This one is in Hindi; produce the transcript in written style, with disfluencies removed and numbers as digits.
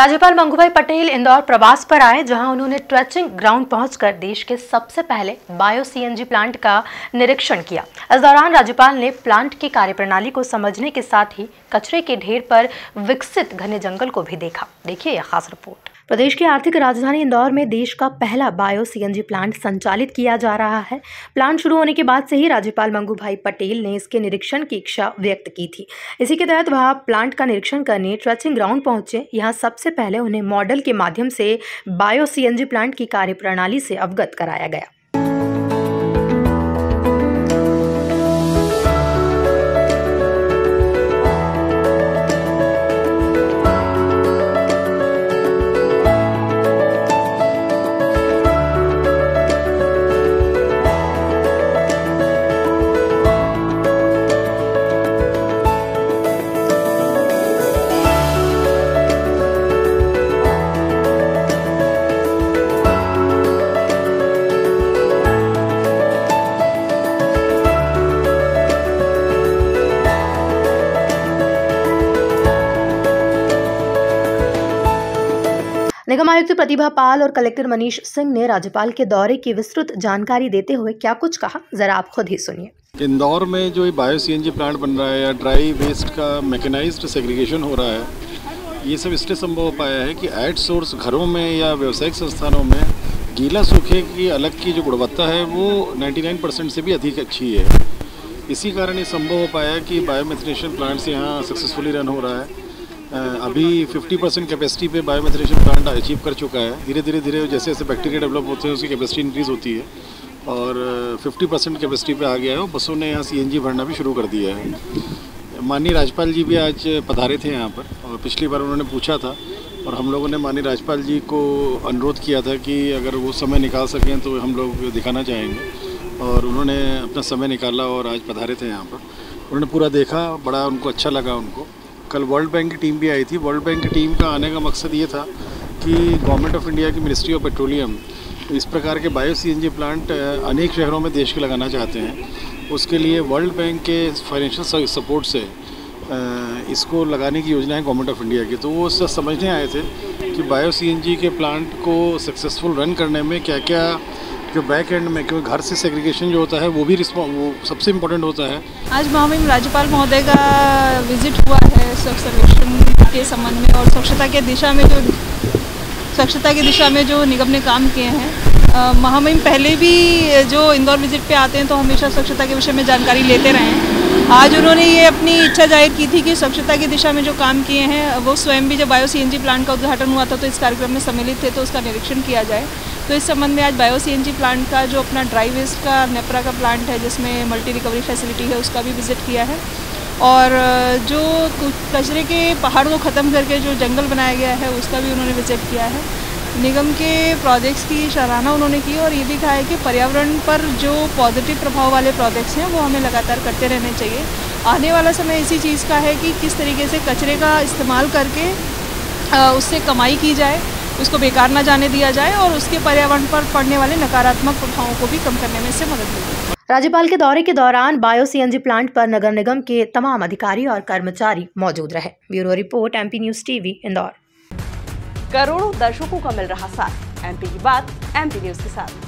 राज्यपाल मंगूभाई पटेल इंदौर प्रवास पर आए, जहां उन्होंने ट्रेचिंग ग्राउंड पहुंचकर देश के सबसे पहले बायो सीएनजी प्लांट का निरीक्षण किया। इस दौरान राज्यपाल ने प्लांट की कार्यप्रणाली को समझने के साथ ही कचरे के ढेर पर विकसित घने जंगल को भी देखा। देखिए यह खास रिपोर्ट। प्रदेश की आर्थिक राजधानी इंदौर में देश का पहला बायो सीएनजी प्लांट संचालित किया जा रहा है। प्लांट शुरू होने के बाद से ही राज्यपाल मंगूभाई पटेल ने इसके निरीक्षण की इच्छा व्यक्त की थी। इसी के तहत वह प्लांट का निरीक्षण करने ट्रेचिंग ग्राउंड पहुंचे। यहां सबसे पहले उन्हें मॉडल के माध्यम से बायो सीएनजी प्लांट की कार्यप्रणाली से अवगत कराया गया। निगम आयुक्त प्रतिभा पाल और कलेक्टर मनीष सिंह ने राज्यपाल के दौरे की विस्तृत जानकारी देते हुए क्या कुछ कहा, जरा आप खुद ही सुनिए। इंदौर में जो बायो सीएनजी प्लांट बन रहा है या ड्राई वेस्ट का मैकेनाइज्ड सेग्रीगेशन हो रहा है, ये सब इसलिए संभव हो पाया है कि एट सोर्स घरों में या व्यावसायिक संस्थानों में गीला सूखे की अलग की जो गुणवत्ता है वो 99% से भी अधिक अच्छी है। इसी कारण ये संभव हो पाया कि बायोमेथिनेशन प्लांट्स यहाँ सक्सेसफुली रन हो रहा है। अभी 50% कैपेसिटी पे बायोमेथिनेशन प्लांट अचीव कर चुका है। धीरे धीरे जैसे जैसे बैक्टीरिया डेवलप होते हैं उसकी कैपेसिटी इंक्रीज़ होती है और 50% कैपेसिटी पे आ गया है। और बसों ने यहाँ सीएनजी भरना भी शुरू कर दिया है। माननीय राज्यपाल जी भी आज पधारे थे यहाँ पर और पिछली बार उन्होंने पूछा था और हम लोगों ने माननीय राज्यपाल जी को अनुरोध किया था कि अगर वो समय निकाल सकें तो हम लोग दिखाना चाहेंगे, और उन्होंने अपना समय निकाला और आज पधारे थे यहाँ पर। उन्होंने पूरा देखा, बड़ा उनको अच्छा लगा। उनको कल वर्ल्ड बैंक की टीम भी आई थी। वर्ल्ड बैंक की टीम का आने का मकसद ये था कि गवर्नमेंट ऑफ इंडिया की मिनिस्ट्री ऑफ पेट्रोलियम इस प्रकार के बायो सीएनजी प्लांट अनेक शहरों में देश के लगाना चाहते हैं। उसके लिए वर्ल्ड बैंक के फाइनेंशियल सपोर्ट से इसको लगाने की योजना है गवर्नमेंट ऑफ इंडिया की। तो वो उससे समझने आए थे कि बायो सीएनजी के प्लांट को सक्सेसफुल रन करने में क्या क्या जो बैक एंड में, क्योंकि घर से सेग्रीगेशन जो होता है वो भी वो सबसे इम्पोर्टेंट होता है। आज महामहिम राज्यपाल महोदय का विजिट हुआ है स्वच्छ सर्वेक्षण के संबंध में, और स्वच्छता के दिशा में जो निगम ने काम किए हैं। महामहिम पहले भी जो इंदौर विजिट पे आते हैं तो हमेशा स्वच्छता के विषय में जानकारी लेते रहे हैं। आज उन्होंने ये अपनी इच्छा जाहिर की थी कि स्वच्छता की दिशा में जो काम किए हैं, वो स्वयं भी जब बायो सीएनजी प्लांट का उद्घाटन हुआ था तो इस कार्यक्रम में सम्मिलित थे, तो उसका निरीक्षण किया जाए। तो इस संबंध में आज बायो सीएनजी प्लांट का जो अपना ड्राई वेस्ट का नेपरा का प्लांट है जिसमें मल्टी रिकवरी फैसिलिटी है, उसका भी विजिट किया है। और जो कचरे के पहाड़ को ख़त्म करके जो जंगल बनाया गया है उसका भी उन्होंने विजिट किया है। निगम के प्रोजेक्ट्स की सराहना उन्होंने की और ये भी कहा है कि पर्यावरण पर जो पॉजिटिव प्रभाव वाले प्रोजेक्ट्स हैं वो हमें लगातार करते रहने चाहिए। आने वाला समय इसी चीज़ का है कि किस तरीके से कचरे का इस्तेमाल करके उससे कमाई की जाए, उसको बेकार ना जाने दिया जाए और उसके पर्यावरण पर पड़ने वाले नकारात्मक प्रभावों को भी कम करने में इससे मदद मिलेगी। राज्यपाल के दौरे के दौरान बायो सीएनजी प्लांट पर नगर निगम के तमाम अधिकारी और कर्मचारी मौजूद रहे। Bureau report, MP news TV, Indore. करोड़ों दर्शकों का मिल रहा साथ। MP की बात MP न्यूज़ के साथ।